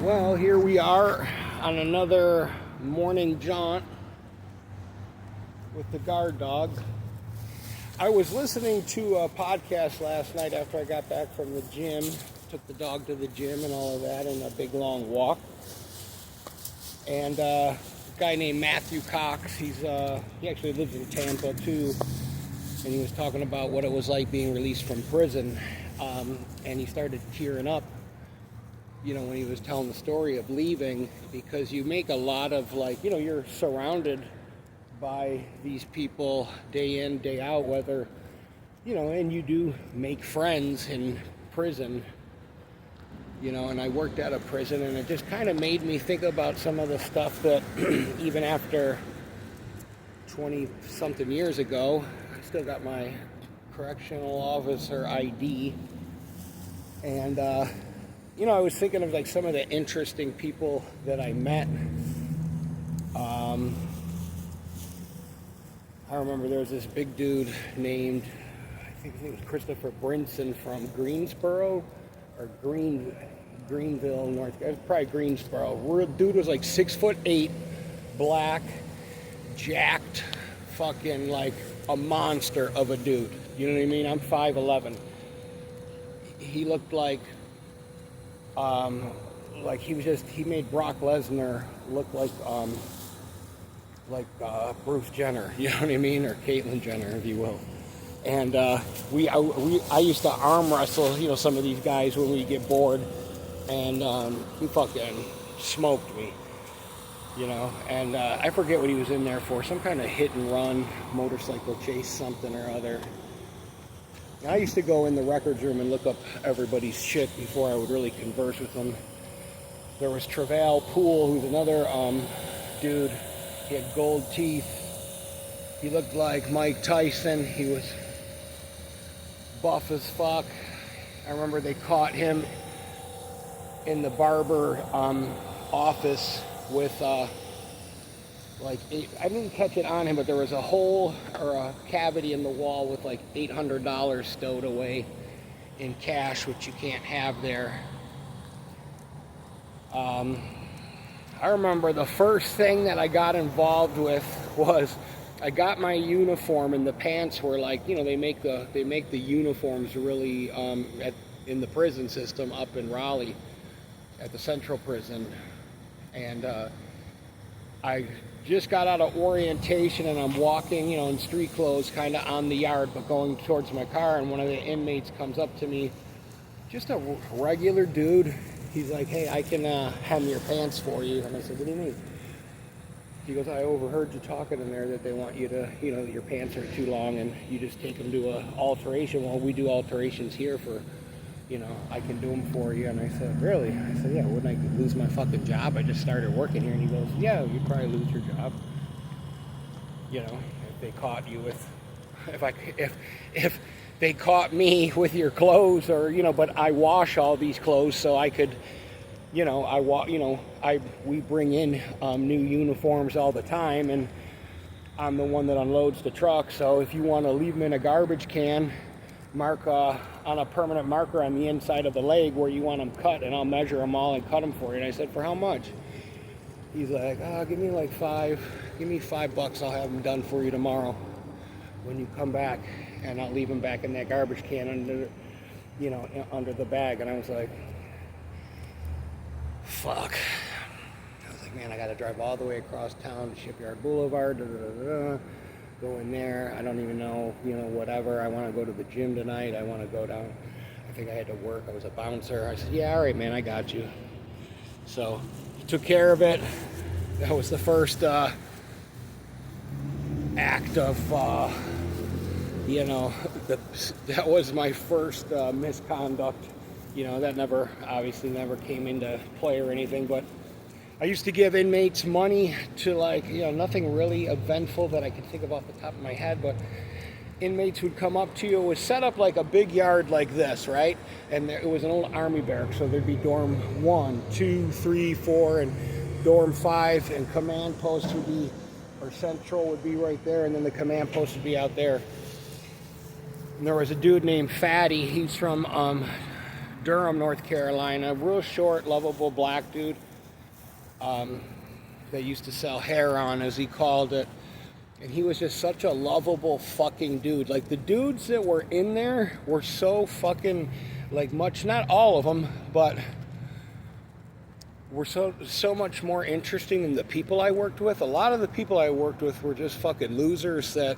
Well, here we are on another morning jaunt with the guard dog. I was listening to a podcast last night after I got back from the gym. Took the dog to the gym and all of that, and a big long walk. And a guy named Mattcox, he actually lives in Tampa too, and he was talking about what it was like being released from prison. And he started tearing up, when he was telling the story of leaving, because you make a lot of, you're surrounded by these people day in, day out, whether, and you do make friends in prison, and I worked at a prison, and it just kind of made me think about some of the stuff that even after 20-something years ago, I still got my correctional officer ID, and, I was thinking of some of the interesting people that I met. I remember there was this big dude named, I think his name was Christopher Brinson from Greensboro, or Greenville, North, it was probably Greensboro. Dude was 6'8", black, jacked, fucking a monster of a dude. You know what I mean? I'm 5'11". He looked like he made Brock Lesnar look like Bruce Jenner, you know what I mean, or Caitlyn Jenner, if you will. And I used to arm wrestle, some of these guys when we get bored, and he fucking smoked me, And I forget what he was in there for, some kind of hit and run, motorcycle chase, something or other. I used to go in the records room and look up everybody's shit before I would really converse with them. There was Travail Poole, who's another dude. He had gold teeth. He looked like Mike Tyson. He was buff as fuck. I remember they caught him in the barber office with I didn't catch it on him, but there was a hole or a cavity in the wall with $800 stowed away in cash, which you can't have there. I remember the first thing that I got involved with was I got my uniform, and the pants were they make the uniforms really in the prison system up in Raleigh at the Central Prison, and I just got out of orientation, and I'm walking, in street clothes, kind of on the yard, but going towards my car, and one of the inmates comes up to me, just a regular dude. He's like, "Hey, I can hem your pants for you." And I said, "What do you mean?" He goes, "I overheard you talking in there that they want you to, your pants are too long, and you just take them to an alteration." Well, we do alterations here for, I can do them for you. And I said, "Really?" I said, "Yeah, wouldn't I lose my fucking job? I just started working here." And he goes, "Yeah, you'd probably lose your job. If they caught you with, if they caught me with your clothes, or, but I wash all these clothes so I could, we bring in new uniforms all the time, and I'm the one that unloads the truck. So if you want to leave them in a garbage can, mark on a permanent marker on the inside of the leg where you want them cut, and I'll measure them all and cut them for you." And I said, "For how much?" He's like, "Give me $5. I'll have them done for you tomorrow when you come back, and I'll leave them back in that garbage can under the bag." And I was like, fuck. I was like, man, I got to drive all the way across town to Shipyard Boulevard, go in there. I don't even know, whatever. I want to go to the gym tonight. I want to go down. I think I had to work. I was a bouncer. I said, "Yeah, all right, man, I got you." So he took care of it. That was the first act of, that was my first misconduct. That obviously never came into play or anything, but I used to give inmates money to nothing really eventful that I can think of off the top of my head, but inmates would come up to you. It was set up like a big yard like this, right? And it was an old army barracks, so there'd be dorm 1, 2, 3, 4, and dorm 5, and command post would be, or central would be right there, and then the command post would be out there. And there was a dude named Fatty. He's from Durham, North Carolina. Real short, lovable black dude. They used to sell hair on, as he called it. And he was just such a lovable fucking dude. Like, the dudes that were in there were so fucking, like, much, not all of them, but were so much more interesting than the people I worked with. A lot of the people I worked with were just fucking losers that,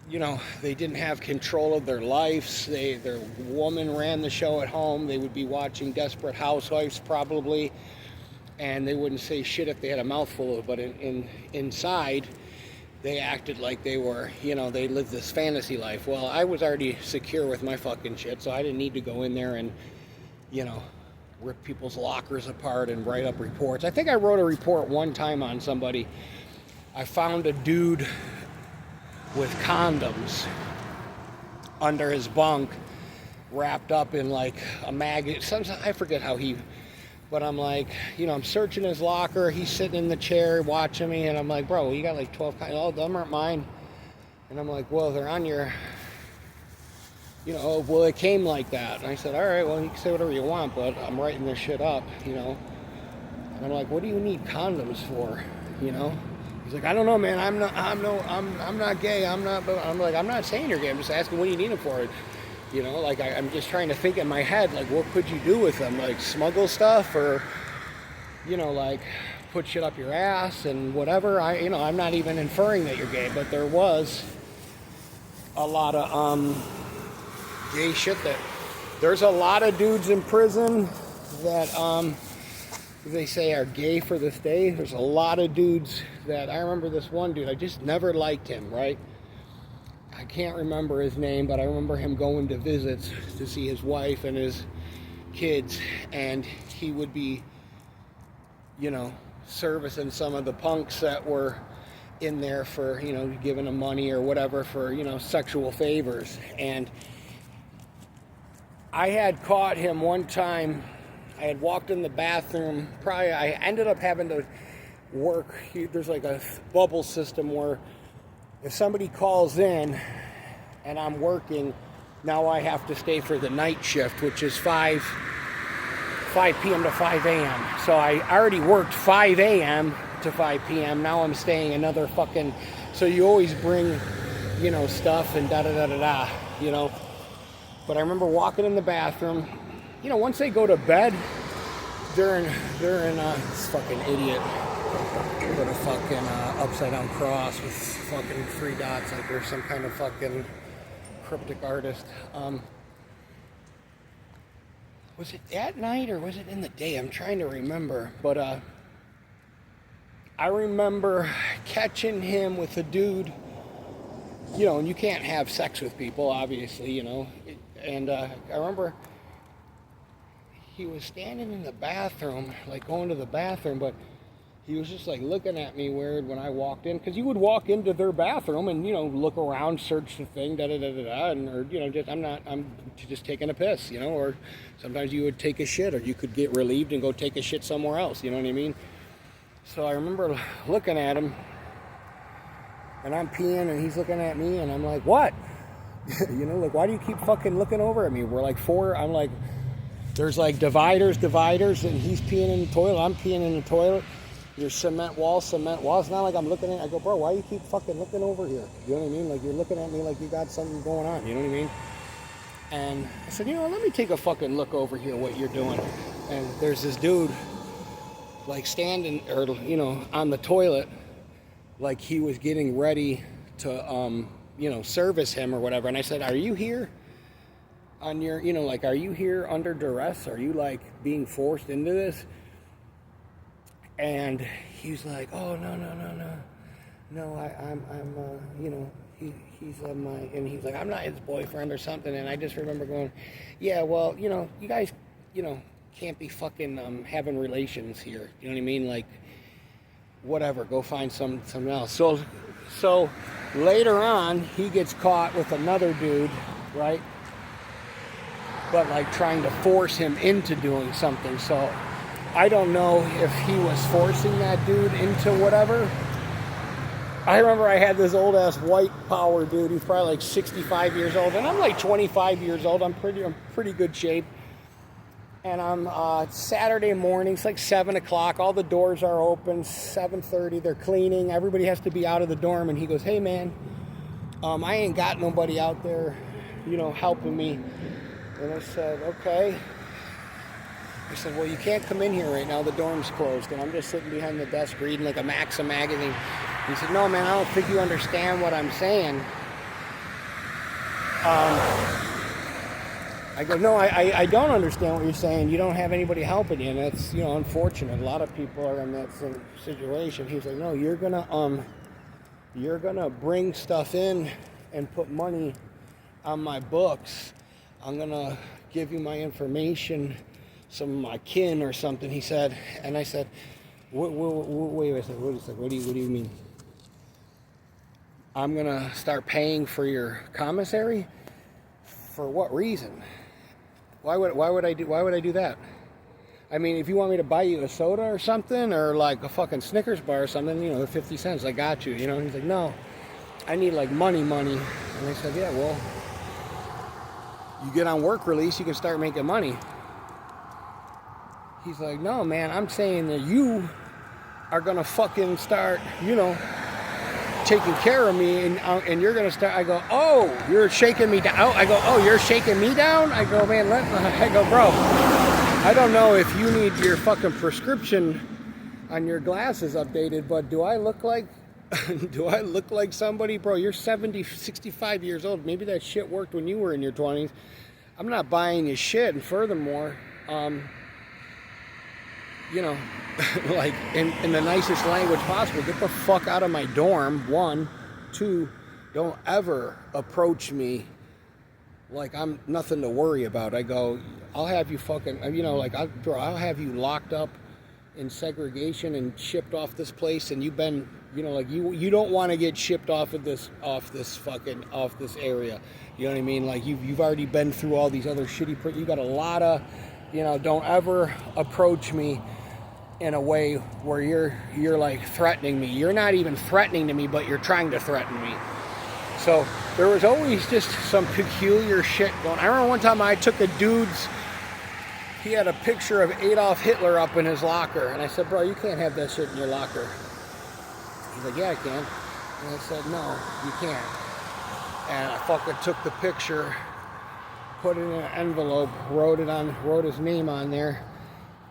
you know, they didn't have control of their lives. Their woman ran the show at home. They would be watching Desperate Housewives probably, and they wouldn't say shit if they had a mouthful of it, but inside, they acted like they were, you know, they lived this fantasy life. Well, I was already secure with my fucking shit, so I didn't need to go in there and, you know, rip people's lockers apart and write up reports. I think I wrote a report one time on somebody. I found a dude with condoms under his bunk, wrapped up in like a magnet. I forget how he, but I'm like, you know, I'm searching his locker. He's sitting in the chair watching me, and I'm like, bro, you got like 12 condoms. All them aren't mine. And I'm like, well, they're on your, you know, oh, well, it came like that. And I said, all right, well, you can say whatever you want, but I'm writing this shit up, you know. And I'm like, what do you need condoms for, you know? He's like, I don't know, man. I'm not gay. I'm like, I'm not saying you're gay. I'm just asking, what do you need them for? You know, like, I'm just trying to think in my head, like, what could you do with them? Like, smuggle stuff, or, you know, like, put shit up your ass and whatever. You know, I'm not even inferring that you're gay, but there was a lot of, gay shit. That there's a lot of dudes in prison that they say are gay for this day. There's a lot of dudes that, I remember this one dude, I just never liked him, right? I can't remember his name, but I remember him going to visits to see his wife and his kids, and he would be, you know, servicing some of the punks that were in there for, you know, giving them money or whatever for, you know, sexual favors. And I had caught him one time. I had walked in the bathroom. Probably I ended up having to work. There's like a bubble system where if somebody calls in and I'm working, now I have to stay for the night shift, which is 5 p.m. to 5 a.m. So I already worked 5 a.m. to 5 p.m. Now I'm staying another fucking... So you always bring, you know, stuff and da-da-da-da-da, you know. But I remember walking in the bathroom. You know, once they go to bed, they're in this fucking idiot with a fucking upside down cross with fucking 3 dots, like they're some kind of fucking cryptic artist. Was it at night or was it in the day? I'm trying to remember. But I remember catching him with a dude, you know, and you can't have sex with people, obviously, you know. And I remember he was standing in the bathroom, like going to the bathroom, but he was just like looking at me weird when I walked in, because you would walk into their bathroom and, you know, look around, search the thing, and, or, you know, just, I'm just taking a piss, you know, or sometimes you would take a shit, or you could get relieved and go take a shit somewhere else, you know what I mean? So I remember looking at him, and I'm peeing, and he's looking at me, and I'm like, what? You know, like, why do you keep fucking looking over at me? We're like 4, I'm like, there's like dividers, and he's peeing in the toilet, I'm peeing in the toilet. There's cement walls. It's not like I'm looking at, I go, bro, why do you keep fucking looking over here? You know what I mean? Like, you're looking at me like you got something going on, you know what I mean? And I said, you know, let me take a fucking look over here, what you're doing. And there's this dude, like, standing, or, you know, on the toilet, like he was getting ready to, you know, service him or whatever. And I said, are you here on your, you know, like, are you here under duress? Are you, like, being forced into this? And he's like, oh, no, I'm you know, he's my, and he's like, I'm not his boyfriend or something. And I just remember going, yeah, well, you know, you guys, you know, can't be fucking having relations here. You know what I mean? Like, whatever, go find something else. So later on, he gets caught with another dude, right? But like trying to force him into doing something. So I don't know if he was forcing that dude into whatever. I remember I had this old ass white power dude. He's probably like 65 years old, and I'm like 25 years old. I'm pretty good shape. And it's Saturday morning, it's like 7 o'clock, all the doors are open, 7:30, they're cleaning, everybody has to be out of the dorm, and he goes, hey man, I ain't got nobody out there, helping me. And I said, okay. I said, well, you can't come in here right now, the dorm's closed, and I'm just sitting behind the desk reading like a Maxim magazine. He said, no man, I don't think you understand what I'm saying. I go, no, I don't understand what you're saying. You don't have anybody helping you, and that's, unfortunate. A lot of people are in that same situation. He's like, no, you're gonna bring stuff in and put money on my books. I'm gonna give you my information, some of my kin or something. He said, and I said, wait a second. What do you mean? I'm gonna start paying for your commissary? For what reason? Why would I do that? I mean, if you want me to buy you a soda or something, or like a fucking Snickers bar or something, 50 cents, I got you. He's like, no, I need like money. And I said, yeah, well, you get on work release, you can start making money. He's like, no, man, I'm saying that you are gonna fucking start, taking care of me, and you're gonna start. I go, oh, you're shaking me down. I go, oh, you're shaking me down. I go, man, I go, bro, I don't know if you need your fucking prescription on your glasses updated, but do I look like somebody, bro? You're 70, 65 years old. Maybe that shit worked when you were in your 20s. I'm not buying you shit, and furthermore, like in the nicest language possible, get the fuck out of my dorm. 1, 2, don't ever approach me like I'm nothing to worry about. I go, I'll have you fucking, I'll have you locked up in segregation and shipped off this place, and you've been, you don't want to get shipped off this area. You know what I mean? Like you've already been through all these other shitty, you got a lot of, don't ever approach me in a way where you're like threatening me. You're not even threatening to me, but you're trying to threaten me. So there was always just some peculiar shit going. I remember one time I took a dude's, he had a picture of Adolf Hitler up in his locker, and I said, bro, you can't have that shit in your locker. He's like, yeah, I can. And I said, no, you can't. And I fucking took the picture, put it in an envelope, wrote his name on there,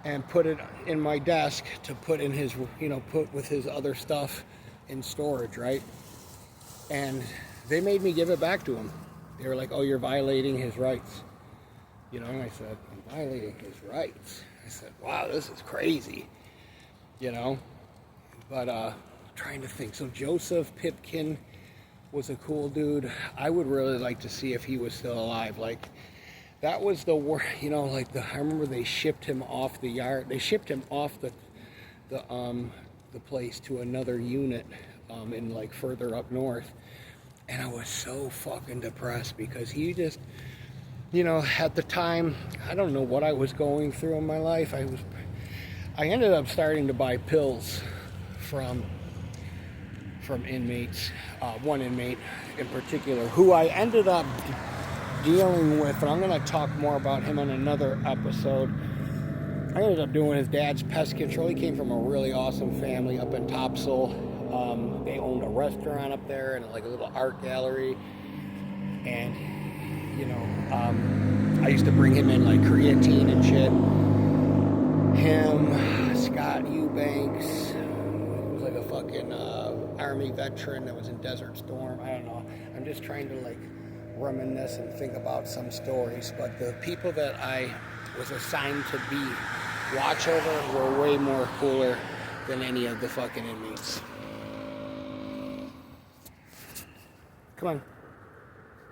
and put it in my desk to put in his, put with his other stuff in storage, right? And they made me give it back to him. They were like, oh, you're violating his rights. And I said, I'm violating his rights. I said, wow, this is crazy. But trying to think. So Joseph Pipkin was a cool dude. I would really like to see if he was still alive. Like, that was the worst, I remember they shipped him off the yard. They shipped him off the place to another unit in like further up north. And I was so fucking depressed because he just, at the time, I don't know what I was going through in my life. I ended up starting to buy pills from inmates, one inmate in particular, who I ended up dealing with, and I'm going to talk more about him on another episode. I ended up doing his dad's pest control. He came from a really awesome family up in Topsail. They owned a restaurant up there and like a little art gallery. And, I used to bring him in like creatine and shit. Him, Scott Eubanks, who was like a fucking Army veteran that was in Desert Storm. I don't know. I'm just trying to like reminisce and think about some stories, but the people that I was assigned to be watch over were way more cooler than any of the fucking inmates. Come on.